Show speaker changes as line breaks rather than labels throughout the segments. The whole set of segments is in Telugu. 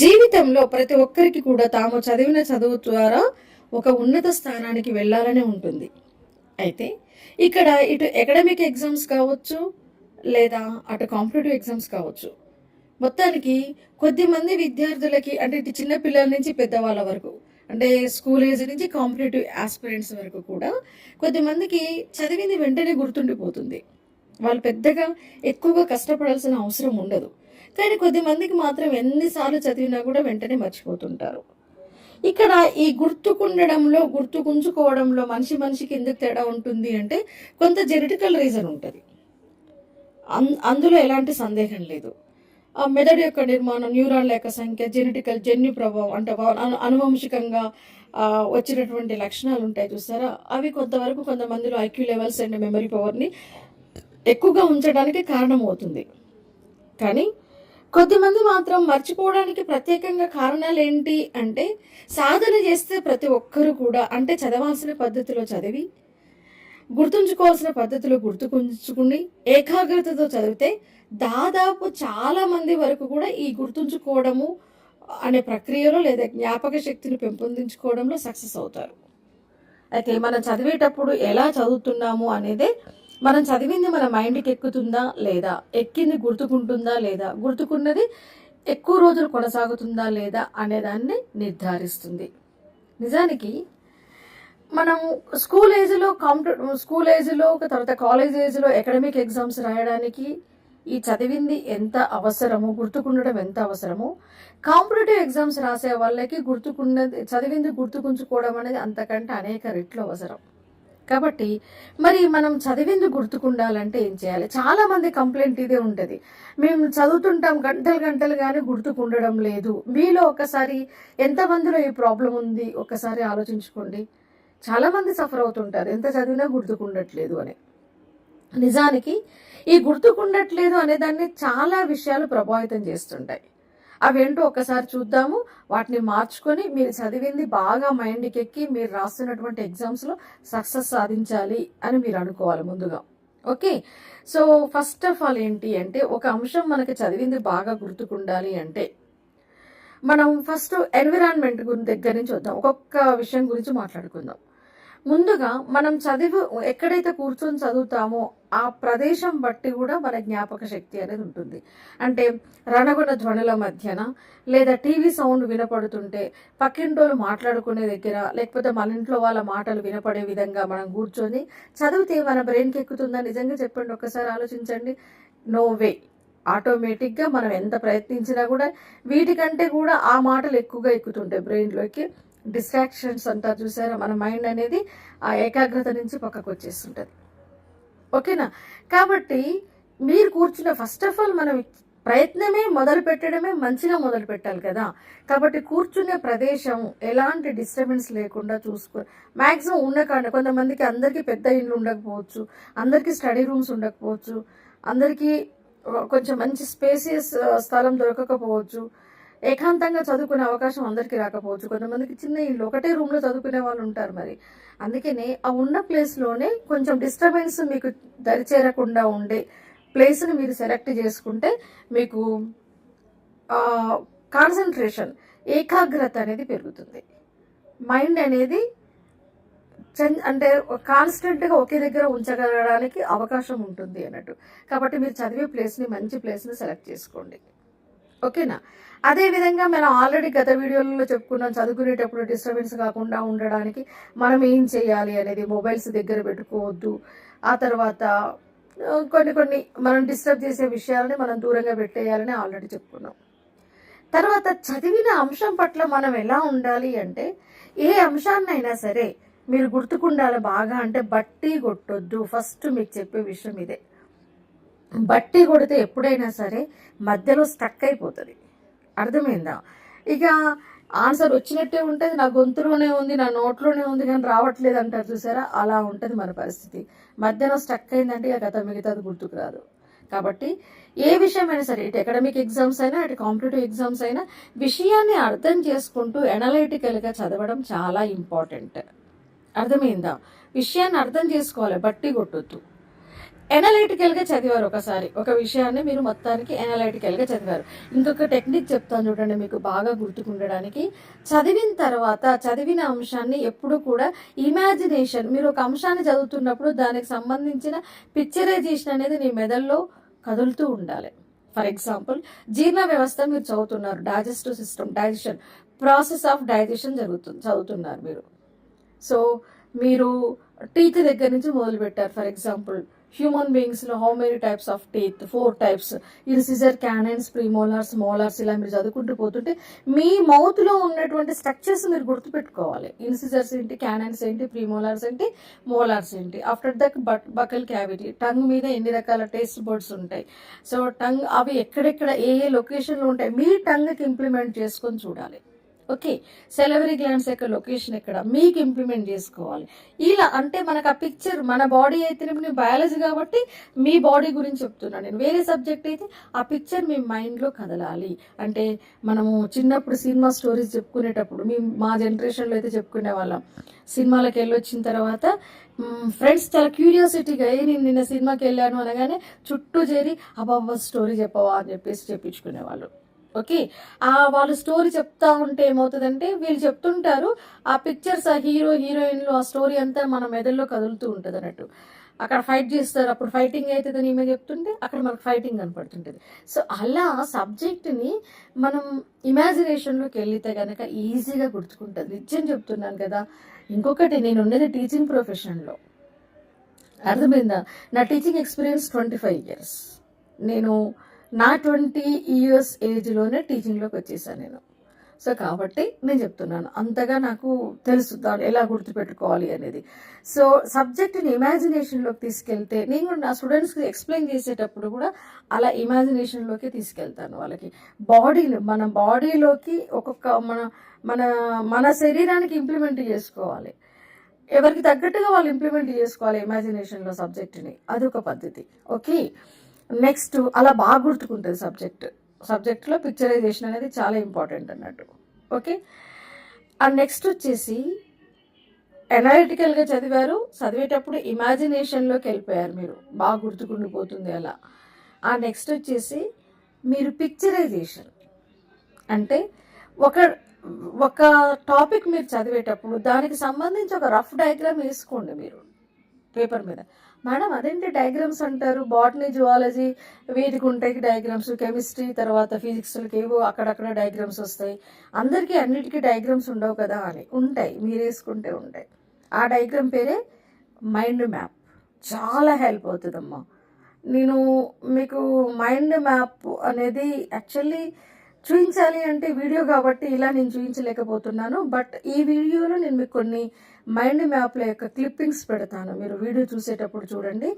జీవితంలో ప్రతి ఒక్కరికి కూడా తాము చదివిన చదువు ద్వారా ఒక ఉన్నత స్థానానికి వెళ్ళాలనే ఉంటుంది. అయితే ఇక్కడ ఇటు అకాడమిక్ ఎగ్జామ్స్ కావచ్చు, లేదా అటు కాంపిటేటివ్ ఎగ్జామ్స్ కావచ్చు. మొత్తానికి కొద్దిమంది విద్యార్థులకి అంటే ఇటు చిన్న పిల్లల నుంచి పెద్దవాళ్ళ వరకు, అంటే స్కూల్ ఏజ్ నుంచి కాంపిటేటివ్ ఆస్పిరెంట్స్ వరకు కూడా కొద్దిమందికి చదివింది వెంటనే గుర్తుండిపోతుంది. వాళ్ళు పెద్దగా ఎక్కువగా కష్టపడాల్సిన అవసరం ఉండదు. కానీ కొద్దిమందికి మాత్రం ఎన్నిసార్లు చదివినా కూడా వెంటనే మర్చిపోతుంటారు. ఇక్కడ ఈ గుర్తుకుండడంలో, గుర్తుకుంచుకోవడంలో మనిషి మనిషికి ఎందుకు తేడా ఉంటుంది అంటే కొంత జెనెటికల్ రీజన్ ఉంటుంది. అందులో ఎలాంటి సందేహం లేదు. ఆ మెదడు యొక్క నిర్మాణం, న్యూరాన్ల యొక్క సంఖ్య, జెనెటికల్ జన్యు ప్రభావం అంటే అనువంశికంగా వచ్చినటువంటి లక్షణాలు ఉంటాయి చూసారా, అవి కొంతవరకు కొంతమందిలో ఐక్యూ లెవెల్స్ అండ్ మెమరీ పవర్ని ఎక్కువగా ఉంచడానికి కారణమవుతుంది. కానీ కొద్దిమంది మాత్రం మర్చిపోవడానికి ప్రత్యేకంగా కారణాలు ఏంటి అంటే, సాధన చేస్తే ప్రతి ఒక్కరూ కూడా అంటే చదవాల్సిన పద్ధతిలో చదివి, గుర్తుంచుకోవాల్సిన పద్ధతిలో గుర్తుకుంచుకుని, ఏకాగ్రతతో చదివితే దాదాపు చాలా మంది వరకు కూడా ఈ గుర్తుంచుకోవడము అనే ప్రక్రియలో లేదా జ్ఞాపక శక్తిని పెంపొందించుకోవడంలో సక్సెస్ అవుతారు. అయితే మనం చదివేటప్పుడు ఎలా చదువుతున్నాము అనేదే, మనం చదివింది మన మైండ్కి ఎక్కుతుందా లేదా, ఎక్కింది గుర్తుకుంటుందా లేదా, గుర్తుకున్నది ఎక్కువ రోజులు కొనసాగుతుందా లేదా అనేదాన్ని నిర్ధారిస్తుంది. నిజానికి మనం స్కూల్ ఏజ్లో తర్వాత కాలేజ్ ఏజ్లో అకాడమిక్ ఎగ్జామ్స్ రాయడానికి ఈ చదివింది ఎంత అవసరమో, గుర్తుకుండడం ఎంత అవసరమో, కాంపిటేటివ్ ఎగ్జామ్స్ రాసే వాళ్ళకి చదివింది గుర్తుకుంచుకోవడం అనేది అంతకంటే అనేక రెట్లు అవసరం. కాబట్టి మరి మనం చదివింది గుర్తుకుండాలంటే ఏం చేయాలి? చాలా మంది కంప్లైంట్ ఇదే ఉంటుంది, మేము చదువుతుంటాం గంటలు కానీ గుర్తుకుండడం లేదు. మీలో ఒకసారి ఎంతమందిలో ఈ ప్రాబ్లం ఉంది ఒకసారి ఆలోచించుకోండి. చాలా మంది సఫర్ అవుతుంటారు, ఎంత చదివినా గుర్తుకుండట్లేదు అని. నిజానికి ఈ గుర్తుకుండట్లేదు అనే దాన్ని చాలా విషయాలు ప్రభావితం చేస్తుంటాయి. అవేంటో ఒకసారి చూద్దాము. వాటిని మార్చుకొని మీరు చదివింది బాగా మైండ్కి ఎక్కి మీరు రాస్తున్నటువంటి ఎగ్జామ్స్లో సక్సెస్ సాధించాలి అని మీరు అనుకోవాలి ముందుగా. Okay, so first of all ఏంటి అంటే, ఒక అంశం మనకి చదివింది బాగా గుర్తుకుండాలి అంటే మనం ఫస్ట్ ఎన్విరాన్మెంట్ దగ్గర నుంచి వద్దాం. ఒక్కొక్క విషయం గురించి మాట్లాడుకుందాం. ముందుగా మనం ఎక్కడైతే కూర్చొని చదువుతామో ఆ ప్రదేశం బట్టి కూడా మన జ్ఞాపక శక్తి అనేది ఉంటుంది. అంటే రణగుణ ధ్వనుల మధ్యన, లేదా టీవీ సౌండ్ వినపడుతుంటే, పక్కింటోళ్ళు మాట్లాడుకునే దగ్గర, లేకపోతే మన ఇంట్లో వాళ్ళ మాటలు వినపడే విధంగా మనం కూర్చొని చదివితే మన బ్రెయిన్కి ఎక్కుతుందా? నిజంగా చెప్పండి, ఒక్కసారి ఆలోచించండి. No way. ఆటోమేటిక్గా మనం ఎంత ప్రయత్నించినా కూడా వీటికంటే కూడా ఆ మాటలు ఎక్కువగా ఎక్కుతుంటాయి బ్రెయిన్లోకి. డిస్ట్రాక్షన్స్ అంటారు చూసారా, మన మైండ్ అనేది ఆ ఏకాగ్రత నుంచి పక్కకు వచ్చేస్తుంటుంది. ఓకేనా? కాబట్టి మీరు కూర్చున్న ఫస్ట్ ఆఫ్ ఆల్ మనం ప్రయత్నమే మొదలు పెట్టడమే మంచిగా మొదలు పెట్టాలి కదా. కాబట్టి కూర్చునే ప్రదేశం ఎలాంటి డిస్టర్బెన్స్ లేకుండా చూసుకో. మ్యాక్సిమం ఉన్న కొంతమందికి అందరికీ పెద్ద ఇల్లు ఉండకపోవచ్చు, అందరికీ స్టడీ రూమ్స్ ఉండకపోవచ్చు, అందరికీ కొంచెం మంచి స్పేసియస్ స్థలం దొరకకపోవచ్చు, ఏకాంతంగా చదువుకునే అవకాశం అందరికీ రాకపోవచ్చు, కొంతమందికి చిన్న ఇల్లు ఒకటే రూమ్లో చదువుకునే వాళ్ళు ఉంటారు. మరి అందుకనే ఆ ఉన్న ప్లేస్లోనే కొంచెం డిస్టర్బెన్స్ మీకు దరిచేరకుండా ఉండే ప్లేస్ని మీరు సెలెక్ట్ చేసుకుంటే మీకు కాన్సన్ట్రేషన్, ఏకాగ్రత అనేది పెరుగుతుంది. మైండ్ అనేది అంటే కాన్స్టెంట్గా ఒకే దగ్గర ఉంచగలడానికి అవకాశం ఉంటుంది అన్నట్టు. కాబట్టి మీరు చదివే ప్లేస్ని, మంచి ప్లేస్ని సెలెక్ట్ చేసుకోండి. ఓకేనా? అదేవిధంగా మనం ఆల్రెడీ గత వీడియోలలో చెప్పుకున్నాం, చదువుకునేటప్పుడు డిస్టర్బెన్స్ కాకుండా ఉండడానికి మనం ఏం చేయాలి అనేది. మొబైల్స్ దగ్గర పెట్టుకోవద్దు. ఆ తర్వాత కొన్ని మనం డిస్టర్బ్ చేసే విషయాలని మనం దూరంగా పెట్టేయాలని ఆల్రెడీ చెప్పుకున్నాం. తర్వాత చదివిన అంశం పట్ల మనం ఎలా ఉండాలి అంటే, ఏ అంశాన్నైనా సరే మీరు గుర్తుకుండాలి బాగా అంటే బట్టి కొట్టొద్దు. ఫస్ట్ మీకు చెప్పే విషయం ఇదే. బట్టి కొడితే ఎప్పుడైనా సరే మధ్యలో స్టక్ అయిపోతుంది. అర్థమైందా? ఇక ఆన్సర్ వచ్చినట్టే ఉంటుంది, నా గొంతులోనే ఉంది, నా నోట్లోనే ఉంది, కానీ రావట్లేదు అంటారు చూసారా, అలా ఉంటుంది మన పరిస్థితి. మధ్యలో స్టక్ అయిందంటే ఇక కథ మిగతాది గుర్తుకు రాదు. కాబట్టి ఏ విషయమైనా సరే, ఇటు అకాడమిక్ ఎగ్జామ్స్ అయినా ఇటు కాంపిటేటివ్ ఎగ్జామ్స్ అయినా విషయాన్ని అర్థం చేసుకుంటూ ఎనలైటికల్గా చదవడం చాలా ఇంపార్టెంట్. అర్థమైందా? విషయాన్ని అర్థం చేసుకోవాలి, బట్టి కొట్టొద్దు. ఎనలైటికల్గా చదివారు ఒకసారి ఒక విషయాన్ని మీరు మొత్తానికి ఎనలైటికల్గా చదివారు. ఇంకొక టెక్నిక్ చెప్తాను చూడండి మీకు బాగా గుర్తుకుండడానికి. చదివిన తర్వాత చదివిన అంశాన్ని ఎప్పుడు కూడా ఇమాజినేషన్, మీరు ఒక అంశాన్ని చదువుతున్నప్పుడు దానికి సంబంధించిన పిక్చరైజేషన్ అనేది నీ మెదడులో కదులుతూ ఉండాలి. ఫర్ ఎగ్జాంపుల్, జీర్ణ వ్యవస్థ మీరు చదువుతున్నారు, digestive system, digestion, process of digestion చదువుతున్నారు మీరు. సో మీరు టీత్ దగ్గర నుంచి మొదలు పెట్టారు. ఫర్ ఎగ్జాంపుల్, హ్యూమన్ బీయింగ్స్లో how many types of teeth? 4 types. Incisor, canines, premolars, molars, ఇలా మీరు చదువుకుంటూ పోతుంటే మీ మౌత్లో ఉన్నటువంటి స్ట్రక్చర్స్ మీరు గుర్తుపెట్టుకోవాలి. ఇన్సిజర్స్ ఏంటి, క్యానైన్స్ ఏంటి, ప్రీమోలార్స్ ఏంటి, మోలార్స్ ఏంటి. After that buckle cavity, tongue మీద ఎన్ని రకాల టేస్ట్ బర్డ్స్ ఉంటాయి. సో టంగ్ అవి ఎక్కడెక్కడ ఏ ఏ లొకేషన్లో ఉంటాయి మీ టంగ్కి ఇంప్లిమెంట్ చేసుకొని చూడాలి. ఓకే, సెలవరీ గ్లాండ్స్ యొక్క లొకేషన్ ఎక్కడ మీకు ఇంప్లిమెంట్ చేసుకోవాలి. ఇలా అంటే మనకు ఆ పిక్చర్, మన బాడీ అయితే బయాలజీ కాబట్టి మీ బాడీ గురించి చెప్తున్నాను నేను. వేరే సబ్జెక్ట్ అయితే ఆ పిక్చర్ మీ మైండ్లో కదలాలి. అంటే మనము చిన్నప్పుడు సినిమా స్టోరీస్ చెప్పుకునేటప్పుడు మా జనరేషన్లో అయితే చెప్పుకునే వాళ్ళం. సినిమాలకు వెళ్ళొచ్చిన తర్వాత ఫ్రెండ్స్ చాలా క్యూరియాసిటీగా నేను నిన్న సినిమాకి వెళ్ళాను అనగానే చుట్టూ చేరి అబ్బా స్టోరీ చెప్పవా అని చెప్పేసి చెప్పించుకునేవాళ్ళు. ఓకే, వాళ్ళు స్టోరీ చెప్తా ఉంటే ఏమవుతుందంటే వీళ్ళు చెప్తుంటారు, ఆ పిక్చర్స్, ఆ హీరో హీరోయిన్లు, ఆ స్టోరీ అంతా మన మెదడులో కదులుతూ ఉంటుంది అన్నట్టు. అక్కడ ఫైట్ చేస్తారు, అప్పుడు ఫైటింగ్ అవుతుందని ఈమె చెప్తుంటే అక్కడ మనకు ఫైటింగ్ కనపడుతుంటుంది. సో అలా సబ్జెక్ట్ని మనం ఇమాజినేషన్లోకి వెళ్తే కనుక ఈజీగా గుర్తుకుంటుంది. నిజం చెప్తున్నాను కదా. ఇంకొకటి, నేను ఉన్నది టీచింగ్ ప్రొఫెషన్లో, అర్థమైందా? నా టీచింగ్ ఎక్స్పీరియన్స్ 25 years. నేను నా 20 years ఏజ్లోనే టీచింగ్లోకి వచ్చేసాను నేను. సో కాబట్టి నేను చెప్తున్నాను, అంతగా నాకు తెలుసు దాన్ని ఎలా గుర్తుపెట్టుకోవాలి అనేది. సో సబ్జెక్ట్ని ఇమాజినేషన్లోకి తీసుకెళ్తే, నేను నా స్టూడెంట్స్కి ఎక్స్ప్లెయిన్ చేసేటప్పుడు కూడా అలా ఇమాజినేషన్లోకి తీసుకెళ్తాను వాళ్ళకి. మన బాడీలోకి ఒక్కొక్క మన మన శరీరానికి ఇంప్లిమెంట్ చేసుకోవాలి. ఎవరికి తగ్గట్టుగా వాళ్ళు ఇంప్లిమెంట్ చేసుకోవాలి ఇమాజినేషన్లో సబ్జెక్ట్ని. అదొక పద్ధతి. ఓకే, నెక్స్ట్ అలా బాగా గుర్తుకుంటుంది సబ్జెక్ట్లో పిక్చరైజేషన్ అనేది చాలా ఇంపార్టెంట్ అన్నట్టు. ఓకే, అండ్ నెక్స్ట్ వచ్చేసి ఎనాలిటికల్గా చదివేటప్పుడు ఇమాజినేషన్లోకి వెళ్ళిపోయారు మీరు, బాగా గుర్తుకుండిపోతుంది అలా. ఆ నెక్స్ట్ వచ్చేసి మీరు పిక్చరైజేషన్ అంటే ఒక టాపిక్ మీరు చదివేటప్పుడు దానికి సంబంధించి ఒక రఫ్ డయాగ్రామ్ వేసుకోండి మీరు పేపర్ మీద. మేడం అదేంటి డయాగ్రామ్స్ అంటారు? బాటనీ, జువాలజీ వీటికి ఉంటాయి డయాగ్రామ్స్, కెమిస్ట్రీ తర్వాత ఫిజిక్స్లకి ఏవో అక్కడక్కడ డయాగ్రామ్స్ వస్తాయి. అందరికీ అన్నిటికీ డయాగ్రామ్స్ ఉండవు కదా అని. ఉంటాయి, మీరు వేసుకుంటే ఉంటాయి. ఆ డయాగ్రామ్ పేరే మైండ్ మ్యాప్. చాలా హెల్ప్ అవుతుందమ్మా. నేను మీకు మైండ్ మ్యాప్ అనేది యాక్చువల్లీ చూపించాలి అంటే వీడియో కాబట్టి ఇలా నేను చూపించలేకపోతున్నాను. బట్ ఈ వీడియోలో నేను మీకు కొన్ని మైండ్ మ్యాప్ల యొక్క క్లిప్పింగ్స్ పెడతాను, మీరు వీడియో చూసేటప్పుడు చూడండి.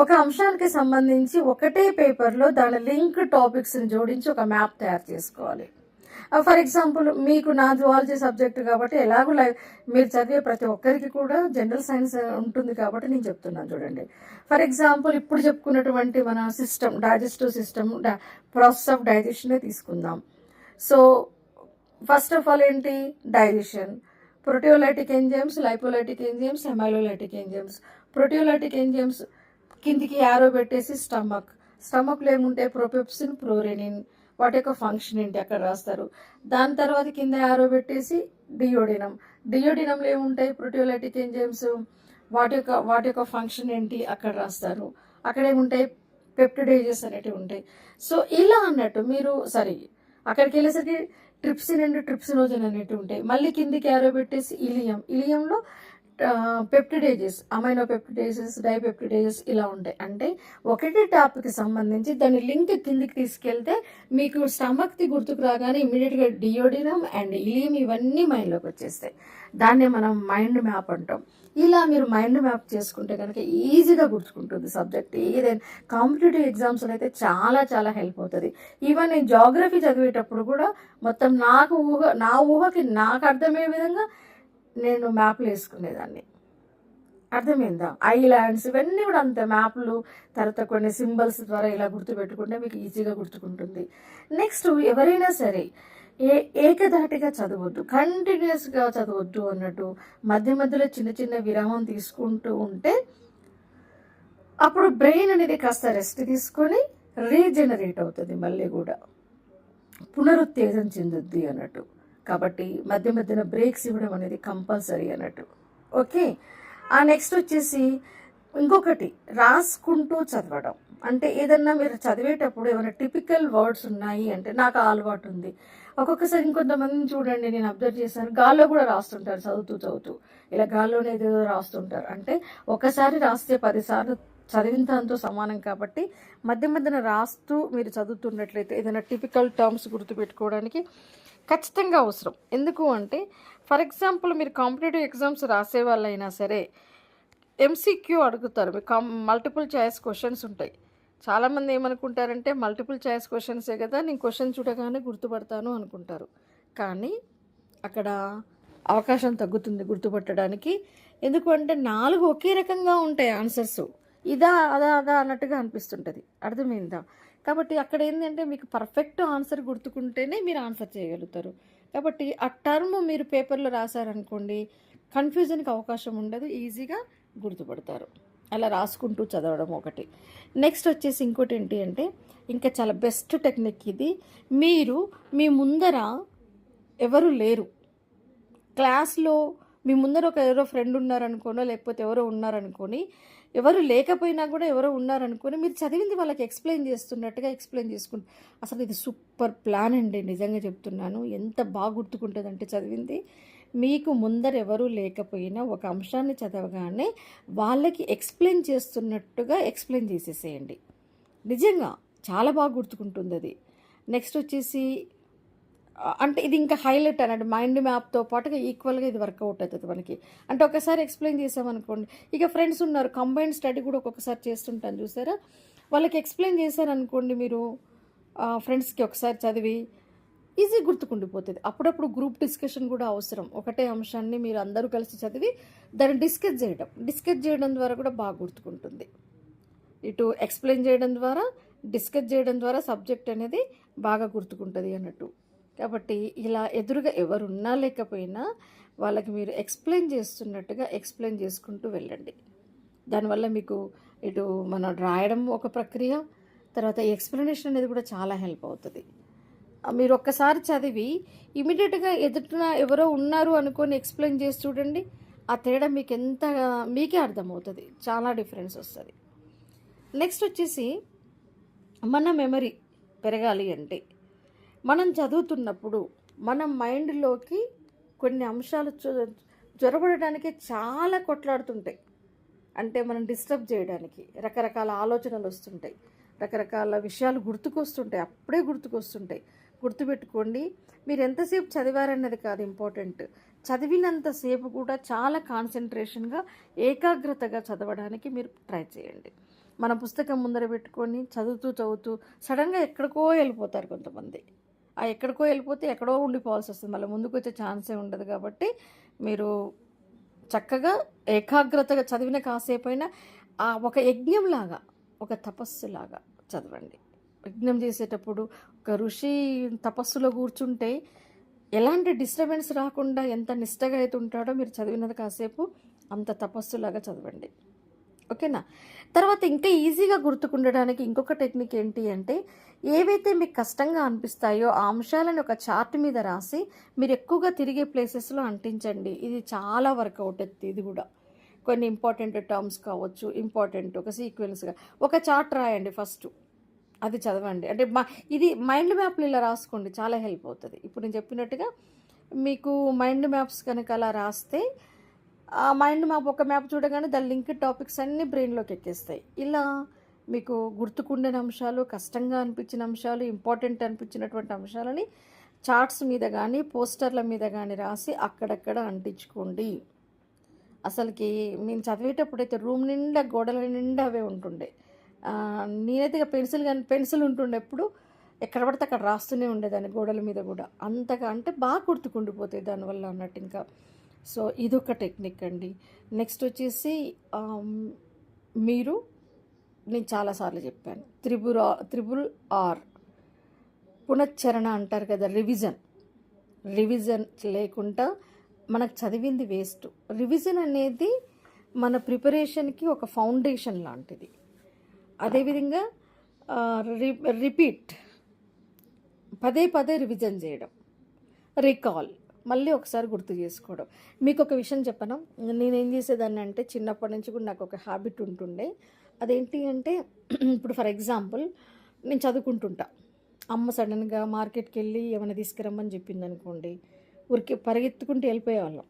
ఒక అంశానికి సంబంధించి ఒకటే పేపర్లో దాని లింక్ టాపిక్స్ని జోడించి ఒక మ్యాప్ తయారు చేసుకోవాలి. ఫర్ ఎగ్జాంపుల్, మీకు నా జువాలజీ సబ్జెక్ట్ కాబట్టి ఎలాగో మీరు చదివే ప్రతి ఒక్కరికి కూడా జనరల్ సైన్స్ ఉంటుంది కాబట్టి నేను చెప్తున్నాను చూడండి. ఫర్ ఎగ్జాంపుల్, ఇప్పుడు చెప్పుకున్నటువంటి మన system, digestive system, process of డైజెషనే తీసుకుందాం. సో ఫస్ట్ ఆఫ్ ఆల్ ఏంటి? Digestion, proteolytic enzymes, lipolytic enzymes, amylolytic enzymes. Proteolytic enzymes కిందికి యారో పెట్టేసి స్టమక్లో ఏముంటాయి? ప్రోపెప్సిన్, ప్రోరెనిన్, వాటి యొక్క ఫంక్షన్ ఏంటి అక్కడ రాస్తారు. దాని తర్వాత కింద యారో పెట్టేసి డియోడినంలో ఏముంటాయి? ప్రోటియోలైటిక్ ఎంజైమ్స్, వాటి యొక్క ఫంక్షన్ ఏంటి అక్కడ రాస్తారు. అక్కడ ఏముంటాయి? పెప్టిడేజెస్ అనేటివి ఉంటాయి. సో ఇలా అన్నట్టు మీరు అక్కడికి వెళ్ళేసరికి ట్రిప్సిన్ అండ్ ట్రిప్సినోజన్ అనేటివి ఉంటాయి. మళ్ళీ కిందికి యారో పెట్టేసి ఇలియంలో పెప్టిడేజెస్, అమైనో పెప్టిడేజెస్, డైపెప్టిడేజెస్ ఇలా ఉంటాయి. అంటే ఒకటి టాపిక్కి సంబంధించి దాని లింక్ కిందికి తీసుకెళ్తే మీకు స్టమక్ది గుర్తుకు రాగానే ఇమీడియట్గా డియోడినం అండ్ ఇలియం ఇవన్నీ మైండ్లోకి వచ్చేస్తాయి. దాన్నే మనం మైండ్ మ్యాప్ అంటాం. ఇలా మీరు మైండ్ మ్యాప్ చేసుకుంటే కనుక ఈజీగా గుర్తుకుంటుంది సబ్జెక్ట్. ఏదైనా కాంపిటేటివ్ ఎగ్జామ్స్లో అయితే చాలా చాలా హెల్ప్ అవుతుంది. ఈవెన్ నేను జాగ్రఫీ చదివేటప్పుడు కూడా మొత్తం నా ఊహకి నాకు అర్థమయ్యే విధంగా నేను మ్యాప్లు వేసుకునేదాన్ని. అర్థమైందా? ఐలాండ్స్ ఇవన్నీ కూడా అంతే, మ్యాప్లు తర్వాత కొన్ని సింబల్స్ ద్వారా ఇలా గుర్తుపెట్టుకుంటే మీకు ఈజీగా గుర్తుకుంటుంది. నెక్స్ట్, ఎవరైనా సరే ఏకధాటిగా చదవద్దు, కంటిన్యూస్గా చదవద్దు అన్నట్టు. మధ్య మధ్యలో చిన్న చిన్న విరామం తీసుకుంటూ ఉంటే అప్పుడు బ్రెయిన్ అనేది కాస్త రెస్ట్ తీసుకొని రీజనరేట్ అవుతుంది, మళ్ళీ కూడా పునరుత్తేజం చెందుద్ది అన్నట్టు. కాబట్టి మధ్య మధ్యన బ్రేక్స్ ఇవ్వడం అనేది కంపల్సరీ అన్నట్టు. ఓకే. ఆ నెక్స్ట్ వచ్చేసి ఇంకొకటి, రాసుకుంటూ చదవడం. అంటే ఏదన్నా మీరు చదివేటప్పుడు ఏమైనా టిపికల్ వర్డ్స్ ఉన్నాయి అంటే, నాకు ఆ అలవాటు ఉంది. ఒక్కొక్కసారి ఇంకొంతమందిని చూడండి, నేను అబ్జర్వ్ చేశాను, గాల్లో కూడా రాస్తుంటారు చదువుతూ చదువుతూ. ఇలా గాల్లోనే ఏదో రాస్తుంటారు. అంటే ఒకసారి రాస్తే 10 సార్లు చదివిన దాంతో సమానం. కాబట్టి మధ్య మధ్యన రాస్తూ మీరు చదువుతున్నట్లయితే ఏదైనా టిపికల్ టర్మ్స్ గుర్తుపెట్టుకోవడానికి ఖచ్చితంగా అవసరం. ఎందుకు అంటే, ఫర్ ఎగ్జాంపుల్ మీరు కాంపిటేటివ్ ఎగ్జామ్స్ రాసే వాళ్ళైనా సరే ఎంసీక్యూ అడుగుతారు, మీకు మల్టిపుల్ చాయిస్ క్వశ్చన్స్ ఉంటాయి. చాలామంది ఏమనుకుంటారంటే మల్టిపుల్ చాయిస్ క్వశ్చన్సే కదా, నేను క్వశ్చన్ చూడగానే గుర్తుపడతాను అనుకుంటారు. కానీ అక్కడ అవకాశం తగ్గుతుంది గుర్తుపట్టడానికి. ఎందుకు అంటే 4 ఒకే రకంగా ఉంటాయి ఆన్సర్స్, ఇదా అదా అదా అన్నట్టుగా అనిపిస్తుంటుంది. అర్థమైందా? కాబట్టి అక్కడ ఏంటంటే మీకు పర్ఫెక్ట్ ఆన్సర్ గుర్తుకుంటేనే మీరు ఆన్సర్ చేయగలుగుతారు. కాబట్టి ఆ టర్మ్ మీరు పేపర్లో రాశారనుకోండి, కన్ఫ్యూజన్కి అవకాశం ఉండదు, ఈజీగా గుర్తుపడతారు. అలా రాసుకుంటూ చదవడం ఒకటి. నెక్స్ట్ వచ్చేసి ఇంకోటి ఏంటి అంటే, ఇంకా చాలా బెస్ట్ టెక్నిక్ ఇది. మీరు మీ ముందర ఎవరు లేరు, క్లాస్లో మీ ముందర ఎవరో ఫ్రెండ్ ఉన్నారనుకోనో, లేకపోతే ఎవరో ఉన్నారనుకొని, ఎవరు లేకపోయినా కూడా ఎవరో ఉన్నారనుకొని మీరు చదివింది వాళ్ళకి ఎక్స్ప్లెయిన్ చేస్తున్నట్టుగా ఎక్స్ప్లెయిన్ చేసుకుంటు. అసలు ఇది సూపర్ ప్లాన్ అండి, నిజంగా చెప్తున్నాను. ఎంత బాగా గుర్తుకుంటుందంటే చదివింది, మీకు ముందర ఎవరూ లేకపోయినా ఒక అంశాన్ని చదవగానే వాళ్ళకి ఎక్స్ప్లెయిన్ చేస్తున్నట్టుగా ఎక్స్ప్లెయిన్ చేసేసేయండి. నిజంగా చాలా బాగా గుర్తుకుంటుంది అది. నెక్స్ట్ వచ్చేసి అంటే ఇది ఇంకా హైలైట్ అన్నట్టు, మైండ్ మ్యాప్తో పాటుగా ఈక్వల్గా ఇది వర్కౌట్ అవుతుంది మనకి. అంటే ఒకసారి ఎక్స్ప్లెయిన్ చేసామనుకోండి, ఇక ఫ్రెండ్స్ ఉన్నారు, కంబైన్డ్ స్టడీ కూడా ఒక్కొక్కసారి చేస్తుంటాను చూసారా, వాళ్ళకి ఎక్స్ప్లెయిన్ చేశారనుకోండి మీరు, ఫ్రెండ్స్కి ఒకసారి చదివి ఈజీ గుర్తుకుండిపోతుంది. అప్పుడప్పుడు గ్రూప్ డిస్కషన్ కూడా అవసరం. ఒకటే అంశాన్ని మీరు అందరూ కలిసి చదివి దాన్ని డిస్కస్ చేయడం ద్వారా కూడా బాగా గుర్తుకుంటుంది. ఇటు ఎక్స్ప్లెయిన్ చేయడం ద్వారా, డిస్కస్ చేయడం ద్వారా సబ్జెక్ట్ అనేది బాగా గుర్తుకుంటుంది అన్నట్టు. కాబట్టి ఇలా ఎదురుగా ఎవరున్నా లేకపోయినా వాళ్ళకి మీరు ఎక్స్ప్లెయిన్ చేస్తున్నట్టుగా ఎక్స్ప్లెయిన్ చేసుకుంటూ వెళ్ళండి. దానివల్ల మీకు ఇటు మనం రాయడం ఒక ప్రక్రియ, తర్వాత ఎక్స్ప్లెనేషన్ అనేది కూడా చాలా హెల్ప్ అవుతుంది. మీరు ఒక్కసారి చదివి ఇమీడియట్గా ఎదుటిన ఎవరో ఉన్నారు అనుకొని ఎక్స్ప్లెయిన్ చేసి చూడండి, ఆ తేడా మీకే అర్థమవుతుంది, చాలా డిఫరెన్స్ వస్తుంది. నెక్స్ట్ వచ్చేసి మన మెమరీ పెరగాలి అంటే, మనం చదువుతున్నప్పుడు మన మైండ్లోకి కొన్ని అంశాలు చొరబడడానికి చాలా కొట్లాడుతుంటాయి. అంటే మనం డిస్టర్బ్ చేయడానికి రకరకాల ఆలోచనలు వస్తుంటాయి, రకరకాల విషయాలు గుర్తుకొస్తుంటాయి, అప్పుడే గుర్తుకొస్తుంటాయి. గుర్తుపెట్టుకోండి, మీరు ఎంతసేపు చదివారన్నది కాదు ఇంపార్టెంట్, చదివినంతసేపు కూడా చాలా కాన్సన్ట్రేషన్గా ఏకాగ్రతగా చదవడానికి మీరు ట్రై చేయండి. మన పుస్తకం ముందర పెట్టుకొని చదువుతూ సడన్గా ఎక్కడికో వెళ్ళిపోతారు కొంతమంది. ఆ ఎక్కడికో వెళ్ళిపోతే ఎక్కడో ఉండిపోవాల్సి వస్తుంది, మళ్ళీ ముందుకు వచ్చే ఛాన్సే ఉండదు. కాబట్టి మీరు చక్కగా ఏకాగ్రతగా చదివిన కాసేపైనా ఒక యజ్ఞంలాగా, ఒక తపస్సులాగా చదవండి. యజ్ఞం చేసేటప్పుడు ఒక ఋషి తపస్సులో కూర్చుంటే ఎలాంటి డిస్టర్బెన్స్ రాకుండా ఎంత నిష్టగా అయితే ఉంటాడో, మీరు చదివినది కాసేపు అంత తపస్సులాగా చదవండి. ఓకేనా? తర్వాత ఇంకా ఈజీగా గుర్తుకుండడానికి ఇంకొక టెక్నిక్ ఏంటి అంటే, ఏవైతే మీకు కష్టంగా అనిపిస్తాయో ఆ అంశాలను ఒక చార్ట్ మీద రాసి మీరు ఎక్కువగా తిరిగే ప్లేసెస్లో అంటించండి. ఇది చాలా వర్కౌట్ అవుతుంది. ఇది కూడా కొన్ని ఇంపార్టెంట్ టర్మ్స్ కావచ్చు, ఇంపార్టెంట్ ఒక సీక్వెన్స్గా ఒక చార్ట్ రాయండి ఫస్ట్, అది చదవండి. అంటే ఇది మైండ్ మ్యాప్లు ఇలా రాసుకోండి, చాలా హెల్ప్ అవుతుంది. ఇప్పుడు నేను చెప్పినట్టుగా మీకు మైండ్ మ్యాప్స్ కనుక అలా రాస్తే, ఆ మైండ్ మ్యాప్ ఒక మ్యాప్ చూడగానే దాని లింక్ టాపిక్స్ అన్నీ బ్రెయిన్లోకి ఎక్కేస్తాయి. ఇలా మీకు గుర్తుకుండిన అంశాలు, కష్టంగా అనిపించిన అంశాలు, ఇంపార్టెంట్ అనిపించినటువంటి అంశాలని చార్ట్స్ మీద కానీ పోస్టర్ల మీద కానీ రాసి అక్కడక్కడ అంటించుకోండి. అసలుకి మేము చదివేటప్పుడు అయితే రూమ్ నిండా గోడల నిండా అవే ఉంటుండే. నేనైతే ఇక పెన్సిల్ ఉంటుండే, ఎప్పుడు ఎక్కడ పడితే అక్కడ రాస్తూనే ఉండేదాన్ని గోడల మీద కూడా. అంతగా అంటే బాగా గుర్తుకుండిపోతాయి దానివల్ల అన్నట్టు. ఇంకా సో ఇదొక టెక్నిక్ అండి. నెక్స్ట్ వచ్చేసి నేను చాలాసార్లు చెప్పాను, త్రిబుల్ ఆర్ పునశ్చరణ అంటారు కదా, రివిజన్ లేకుండా మనకు చదివింది వేస్ట్. రివిజన్ అనేది మన ప్రిపరేషన్కి ఒక ఫౌండేషన్ లాంటిది. అదేవిధంగా రిపీట్, పదే పదే రివిజన్ చేయడం, రికాల్, మళ్ళీ ఒకసారి గుర్తు చేసుకోవడం. మీకు ఒక విషయం చెప్పను, నేనేం చేసేదాన్ని అంటే చిన్నప్పటి నుంచి కూడా నాకు ఒక హ్యాబిట్ ఉంటుండే. అదేంటి అంటే ఇప్పుడు ఫర్ ఎగ్జాంపుల్ నేను చదువుకుంటుంటా, అమ్మ సడన్గా మార్కెట్కి వెళ్ళి ఏమైనా తీసుకురమ్మని చెప్పింది అనుకోండి, ఊరికి పరిగెత్తుకుంటూ వెళ్ళిపోయేవాళ్ళం.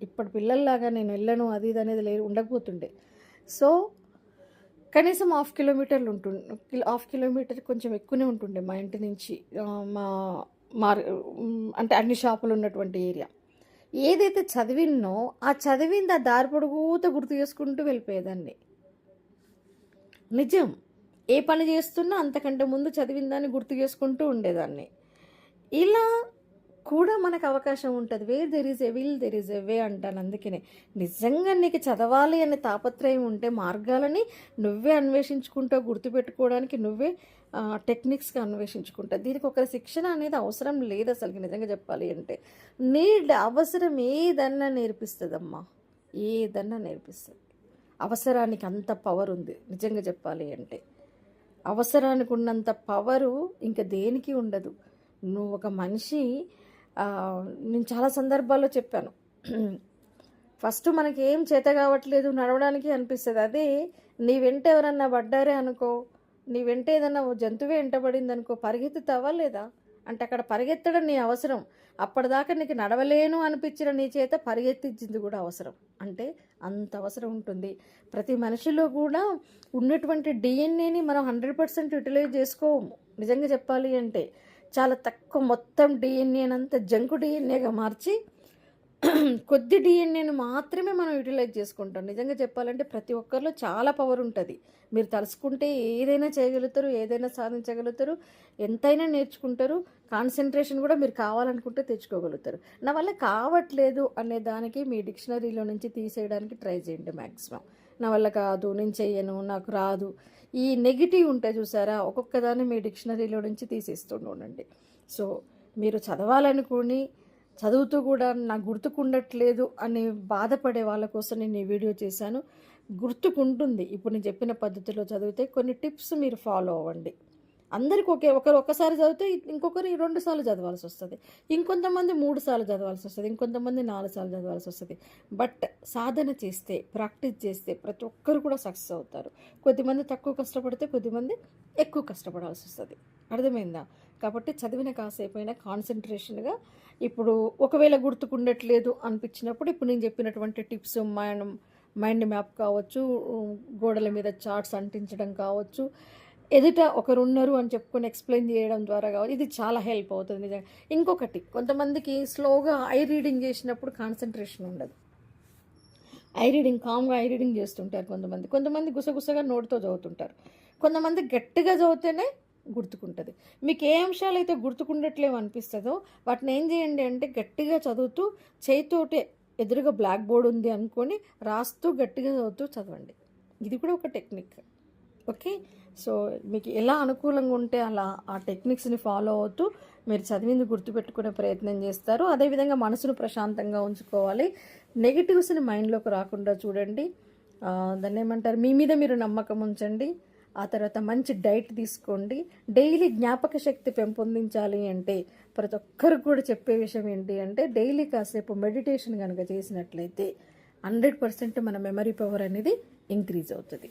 ఇప్పుడు పిల్లల్లాగా నేను వెళ్ళను అది ఇది అనేది ఉండకపోతుండే. సో కనీసం హాఫ్ కిలోమీటర్ కొంచెం ఎక్కువనే ఉంటుండే మా ఇంటి నుంచి మా మార్ అంటే అన్ని షాపులు ఉన్నటువంటి ఏరియా. ఏదైతే చదివినో ఆ చదివింది ఆ దారి పొడుగుతో గుర్తు చేసుకుంటూ వెళ్ళిపోయేదాన్ని. నిజం, ఏ పని చేస్తున్నా అంతకంటే ముందు చదివిన దాన్ని గుర్తు చేసుకుంటూ ఉండేదాన్ని. ఇలా కూడా మనకు అవకాశం ఉంటుంది. Where there is a will there is a way అంటాను. అందుకనే నిజంగా నీకు చదవాలి అనే తాపత్రయం ఉంటే మార్గాలని నువ్వే అన్వేషించుకుంటావు, గుర్తుపెట్టుకోవడానికి నువ్వే టెక్నిక్స్గా అన్వేషించుకుంటావు. దీనికి ఒక శిక్షణ అనేది అవసరం లేదు అసలుకి. నిజంగా చెప్పాలి అంటే అవసరం ఏదన్నా నేర్పిస్తుందమ్మా, ఏదన్నా నేర్పిస్తుంది. అవసరానికి అంత పవర్ ఉంది. నిజంగా చెప్పాలి అంటే అవసరానికి ఉన్నంత పవరు ఇంకా దేనికి ఉండదు. నువ్వు ఒక మనిషి, నేను చాలా సందర్భాల్లో చెప్పాను, ఫస్ట్ మనకి ఏం చేత కావట్లేదు నడవడానికి అనిపిస్తుంది. అదే నీ వెంట ఎవరన్నా పడ్డారే అనుకో, నీ వెంట ఏదన్నా జంతువే వెంటబడింది అనుకో, పరిగెత్తుతావా లేదా? అంటే అక్కడ పరిగెత్తడం నీ అవసరం. అప్పటిదాకా నీకు నడవలేను అనిపించిన నీ చేత పరిగెత్తించింది కూడా అవసరం. అంటే అంత అవసరం ఉంటుంది. ప్రతి మనిషిలో కూడా ఉన్నటువంటి డిఎన్ఏని మనం 100% యూటిలైజ్ చేసుకోము. నిజంగా చెప్పాలి అంటే చాలా తక్కువ, మొత్తం డిఎన్ఏనంతా జంకు డిఎన్ఏగా మార్చి కొద్ది డిఎన్ఏను మాత్రమే మనం యూటిలైజ్ చేసుకుంటాం. నిజంగా చెప్పాలంటే ప్రతి ఒక్కరిలో చాలా పవర్ ఉంటుంది. మీరు తలుసుకుంటే ఏదైనా చేయగలుగుతారు, ఏదైనా సాధించగలుగుతారు, ఎంతైనా నేర్చుకుంటారు. కాన్సన్ట్రేషన్ కూడా మీరు కావాలనుకుంటే తెచ్చుకోగలుగుతారు. నా వల్ల కావట్లేదు అనే దానికి మీ డిక్షనరీలో నుంచి తీసేయడానికి ట్రై చేయండి. మ్యాక్సిమం నా వల్ల కాదు, నేను చెయ్యను, నాకు రాదు, ఈ నెగిటివ్ ఉంటే చూసారా, ఒక్కొక్క దాన్ని మీ డిక్షనరీలో నుంచి తీసేస్తుండండి. సో మీరు చదవాలనుకుని చదువుతూ కూడా నాకు గుర్తుకుండట్లేదు అని బాధపడే వాళ్ళ కోసం నేను ఈ వీడియో చేశాను. గుర్తుకుంటుంది. ఇప్పుడు నేను చెప్పిన పద్ధతిలో చదివితే కొన్ని టిప్స్ మీరు ఫాలో అవ్వండి. అందరికి ఒకరు ఒక్కసారి చదివితే ఇంకొకరు 2 సార్లు చదవాల్సి వస్తుంది, ఇంకొంతమంది 3 సార్లు చదవాల్సి వస్తుంది, ఇంకొంతమంది 4 సార్లు చదవాల్సి వస్తుంది. బట్ సాధన చేస్తే, ప్రాక్టీస్ చేస్తే ప్రతి ఒక్కరు కూడా సక్సెస్ అవుతారు. కొద్దిమంది తక్కువ కష్టపడితే కొద్దిమంది ఎక్కువ కష్టపడాల్సి వస్తుంది. అర్థమైందా? కాబట్టి చదివిన కాసేపైనా కాన్సన్ట్రేషన్గా, ఇప్పుడు ఒకవేళ గుర్తుకుండట్లేదు అనిపించినప్పుడు ఇప్పుడు నేను చెప్పినటువంటి టిప్స్, మైండ్ మ్యాప్ కావచ్చు, గోడల మీద చార్ట్స్ అంటించడం కావచ్చు, ఎదుట ఒకరు ఉన్నారు అని చెప్పుకొని ఎక్స్ప్లెయిన్ చేయడం ద్వారా కావచ్చు, ఇది చాలా హెల్ప్ అవుతుంది నిజంగా. ఇంకొకటి, కొంతమందికి స్లోగా ఐ రీడింగ్ చేసినప్పుడు కాన్సన్ట్రేషన్ ఉండదు. కామ్గా ఐ రీడింగ్ చేస్తుంటారు కొంతమంది గుసగుసగా నోటితో చదువుతుంటారు, కొంతమంది గట్టిగా చదివితేనే గుర్తుకుంటుంది. మీకు ఏ అంశాలు అయితే గుర్తుకుండట్లేవు అనిపిస్తుందో వాటిని ఏం చేయండి అంటే గట్టిగా చదువుతూ, చేయితోటే ఎదురుగా బ్లాక్ బోర్డ్ ఉంది అనుకొని రాస్తూ గట్టిగా చదువుతూ చదవండి. ఇది కూడా ఒక టెక్నిక్. ఓకే, సో మీకు ఎలా అనుకూలంగా ఉంటే అలా ఆ టెక్నిక్స్ని ఫాలో అవుతూ మీరు చదివింది గుర్తుపెట్టుకునే ప్రయత్నం చేస్తారు. అదేవిధంగా మనసును ప్రశాంతంగా ఉంచుకోవాలి. నెగిటివ్స్ని మైండ్లోకి రాకుండా చూడండి. దాన్ని ఏమంటారు, మీ మీద మీరు నమ్మకం ఉంచండి. ఆ తర్వాత మంచి డైట్ తీసుకోండి. డైలీ జ్ఞాపక శక్తి పెంపొందించాలి అంటే ప్రతి ఒక్కరికి కూడా చెప్పే విషయం ఏంటి అంటే డైలీ కాసేపు మెడిటేషన్ కనుక చేసినట్లయితే 100% మన మెమరీ పవర్ అనేది ఇంక్రీజ్ అవుతుంది.